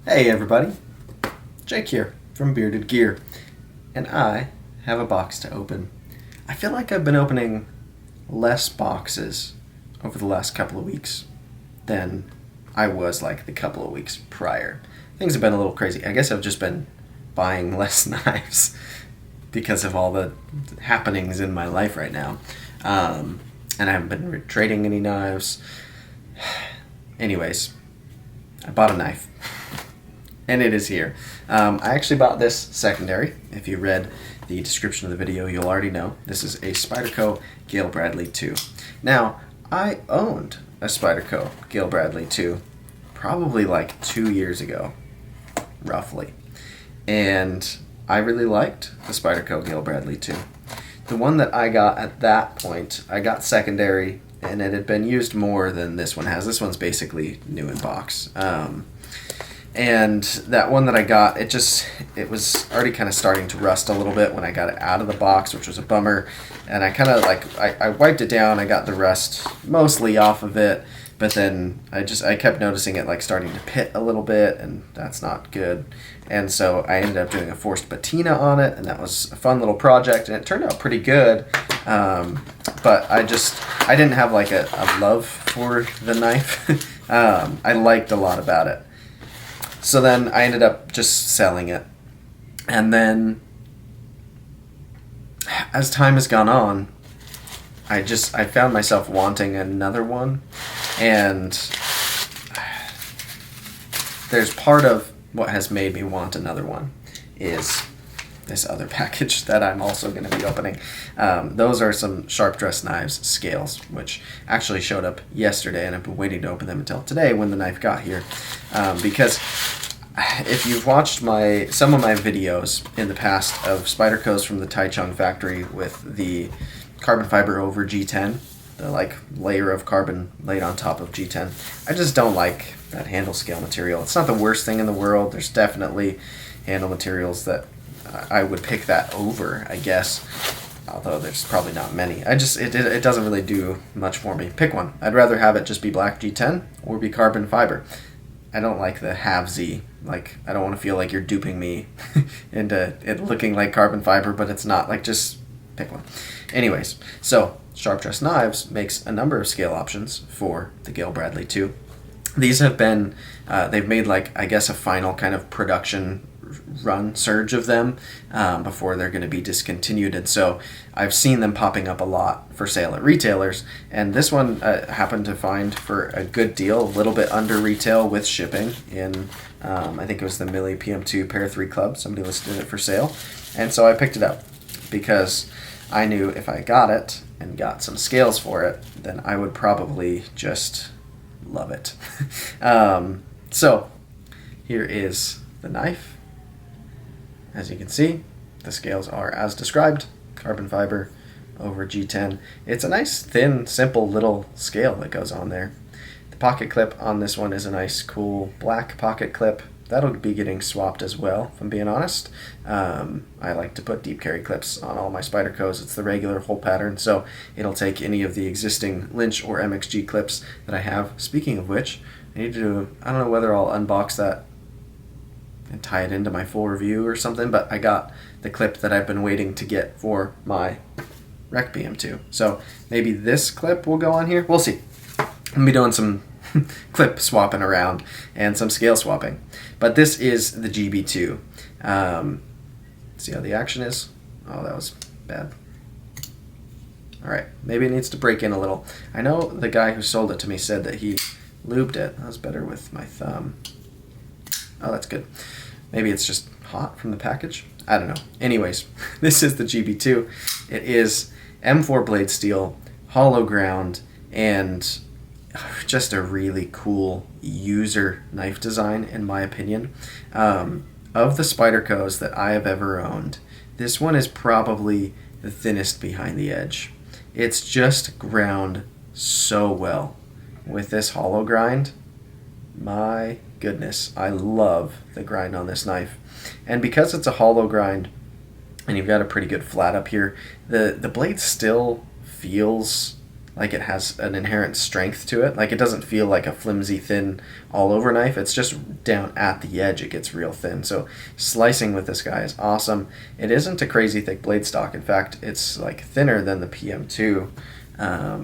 Hey everybody, Jake here from Bearded Gear, and I have a box to open. I feel like I've been opening less boxes over the last couple of weeks than I was like the couple of weeks prior. Things have been a little crazy. I guess I've just been buying less knives because of all the happenings in my life right now. And I haven't been trading any knives. Anyways, I bought a knife. And it is here. I actually bought this secondary. If you read the description of the video, you'll already know. This is a Spyderco Gayle Bradley 2. Now, I owned a Spyderco Gayle Bradley 2 probably like 2 years ago, roughly. And I really liked the Spyderco Gayle Bradley 2. The one that I got at that point, I got secondary, and it had been used more than this one has. This one's basically new in box. And that one that I got, it was already kind of starting to rust a little bit when I got it out of the box, which was a bummer. And I kind of I wiped it down. I got the rust mostly off of it, but then I kept noticing it like starting to pit a little bit, and that's not good. And so I ended up doing a forced patina on it, and that was a fun little project, and it turned out pretty good. But I didn't have like a love for the knife. I liked a lot about it. So then I ended up just selling it. And then as time has gone on, I found myself wanting another one. And there's part of what has made me want another one is this other package that I'm also going to be opening. Those are some SharpDressedKnives scales, which actually showed up yesterday, and I've been waiting to open them until today when the knife got here. Because if you've watched some of my videos in the past of Spydercos from the Taichung factory with the carbon fiber over G10, the like layer of carbon laid on top of G10, I just don't like that handle scale material. It's not the worst thing in the world. There's definitely handle materials that I would pick that over, I guess, although there's probably not many. It doesn't really do much for me. Pick one. I'd rather have it just be black G10 or be carbon fiber. I don't like the halvesy. Like, I don't want to feel like you're duping me into it looking like carbon fiber, but it's not. Like, just pick one. Anyways, so SharpDressedKnives makes a number of scale options for the Gayle Bradley 2. These have been, they've made like, I guess, a final kind of production run surge of them before they're going to be discontinued, and so I've seen them popping up a lot for sale at retailers, and this one happened to find for a good deal, a little bit under retail with shipping in I think it was the Millie Pm2 Pair 3 Club. Somebody listed it for sale, and so I picked it up because I knew if I got it and got some scales for it, then I would probably just love it. So here is the knife. As you can see, the scales are as described, carbon fiber over G10. It's a nice, thin, simple little scale that goes on there. The pocket clip on this one is a nice, cool black pocket clip. That'll be getting swapped as well, if I'm being honest. I like to put deep carry clips on all my Spydercos. It's the regular hole pattern, so it'll take any of the existing Lynch or MXG clips that I have. Speaking of which, I don't know whether I'll unbox that and tie it into my full review or something, but I got the clip that I've been waiting to get for my Rec Pm2. So maybe this clip will go on here. We'll see. I'll be doing some clip swapping around and some scale swapping. But this is the GB2. See how the action is? Oh, that was bad. Alright, maybe it needs to break in a little. I know the guy who sold it to me said that he lubed it. That was better with my thumb. Oh, that's good. Maybe it's just hot from the package. I don't know. Anyways, this is the GB2. It is M4 blade steel, hollow ground, and just a really cool user knife design, in my opinion. Of the Spydercos that I have ever owned, this one is probably the thinnest behind the edge. It's just ground so well with this hollow grind. My goodness, I love the grind on this knife. And because it's a hollow grind and you've got a pretty good flat up here, the blade still feels like it has an inherent strength to it. Like it doesn't feel like a flimsy, thin, all over knife. It's just down at the edge it gets real thin. So slicing with this guy is awesome. It isn't a crazy thick blade stock. In fact, it's like thinner than the PM2,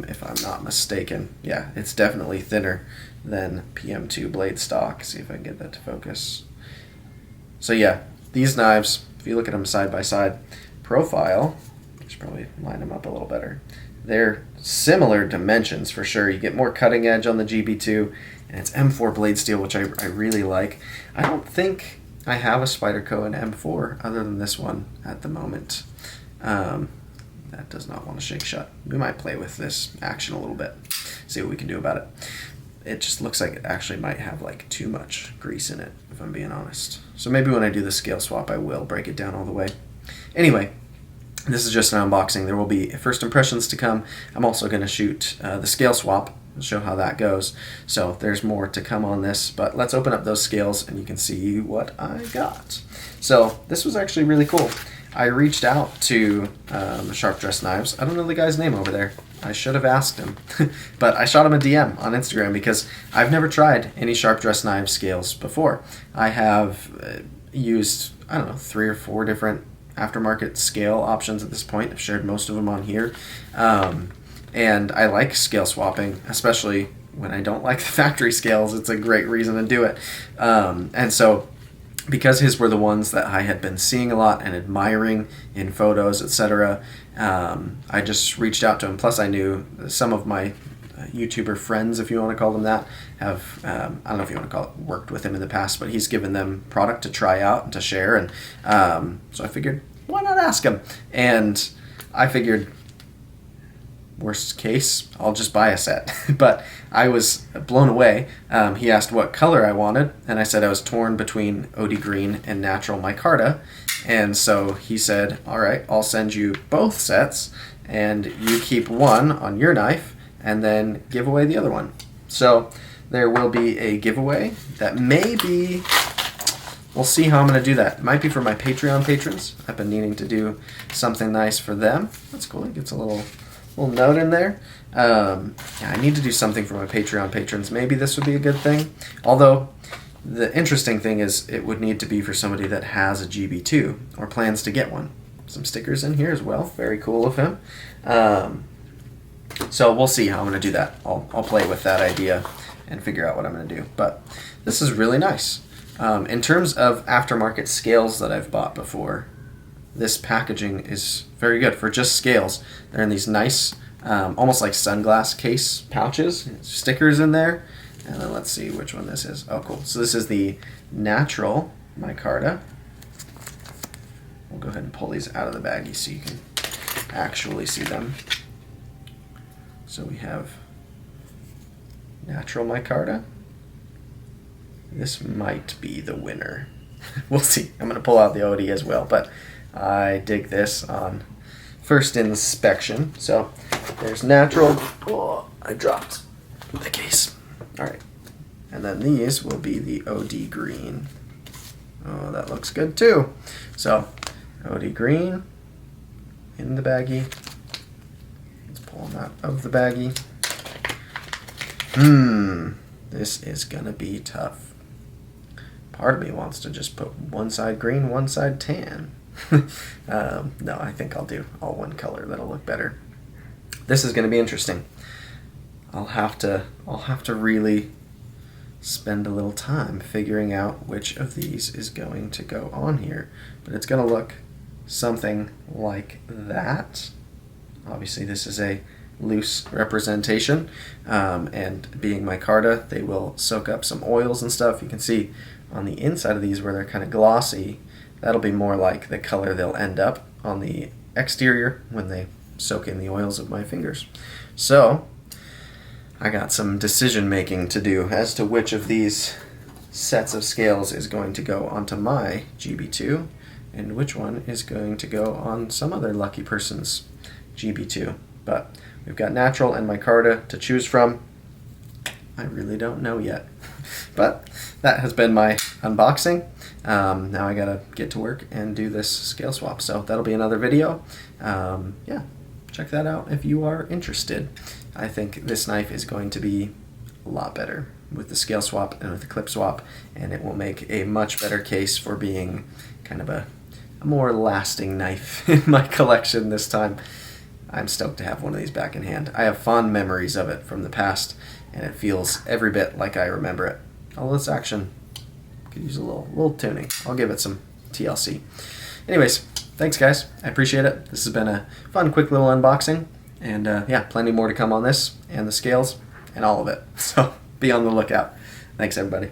if I'm not mistaken. Yeah, it's definitely thinner than PM2 Blade Stock. See if I can get that to focus. So yeah, these knives, if you look at them side by side, profile, I should probably line them up a little better. They're similar dimensions for sure. You get more cutting edge on the GB2, and it's M4 blade steel, which I really like. I don't think I have a Spyderco in M4 other than this one at the moment. That does not want to shake shut. We might play with this action a little bit, see what we can do about it. It just looks like it actually might have like too much grease in it, if I'm being honest. So maybe when I do the scale swap, I will break it down all the way. Anyway, this is just an unboxing. There will be first impressions to come. I'm also going to shoot the scale swap and show how that goes. So there's more to come on this, but let's open up those scales and you can see what I got. So this was actually really cool. I reached out to SharpDressedKnives. I don't know the guy's name over there. I should have asked him, but I shot him a DM on Instagram because I've never tried any SharpDressedKnives scales before. I have used, I don't know, 3 or 4 different aftermarket scale options at this point. I've shared most of them on here, and I like scale swapping, especially when I don't like the factory scales. It's a great reason to do it, and so because his were the ones that I had been seeing a lot and admiring in photos, etc., I just reached out to him. Plus I knew some of my YouTuber friends, if you want to call them that, have, I don't know if you want to call it, worked with him in the past, but he's given them product to try out and to share, and so I figured, why not ask him? And I figured, worst case, I'll just buy a set. But I was blown away. He asked what color I wanted, and I said I was torn between OD green and natural micarta. And so he said, all right, I'll send you both sets, and you keep one on your knife, and then give away the other one. So there will be a giveaway that may be, we'll see how I'm going to do that. It might be for my Patreon patrons. I've been needing to do something nice for them. That's cool. It gets a little note in there. Yeah, I need to do something for my Patreon patrons. Maybe this would be a good thing. Although, the interesting thing is it would need to be for somebody that has a GB2 or plans to get one. Some stickers in here as well. Very cool of him. So we'll see how I'm going to do that. I'll play with that idea and figure out what I'm going to do. But this is really nice. In terms of aftermarket scales that I've bought before, this packaging is very good for just scales. They're in these nice, almost like sunglass case pouches, stickers in there. And then let's see which one this is. Oh, cool. So this is the natural micarta. We'll go ahead and pull these out of the baggie so you can actually see them. So we have natural micarta. This might be the winner. We'll see. I'm going to pull out the OD as well, but I dig this on first inspection. So there's natural. Oh, I dropped the case. All right. And then these will be the OD green. Oh, that looks good too. So OD green in the baggie. Let's pull them out of the baggie. This is going to be tough. Part of me wants to just put one side green, one side tan. No, I think I'll do all one color. That'll look better. This is going to be interesting. I'll have to really spend a little time figuring out which of these is going to go on here. But it's going to look something like that. Obviously, this is a loose representation, and being micarta, they will soak up some oils and stuff. You can see on the inside of these where they're kind of glossy, that'll be more like the color they'll end up on the exterior when they soak in the oils of my fingers. So I got some decision making to do as to which of these sets of scales is going to go onto my GB2 and which one is going to go on some other lucky person's GB2. But we've got natural and micarta to choose from. I really don't know yet. But that has been my unboxing. Now I gotta get to work and do this scale swap. So that'll be another video. Yeah, check that out if you are interested. I think this knife is going to be a lot better with the scale swap and with the clip swap, and it will make a much better case for being kind of a more lasting knife in my collection this time. I'm stoked to have one of these back in hand. I have fond memories of it from the past, and it feels every bit like I remember it. Although this action could use a little tuning. I'll give it some TLC. Anyways, thanks guys. I appreciate it. This has been a fun, quick little unboxing. And yeah, plenty more to come on this and the scales and all of it. So be on the lookout. Thanks everybody.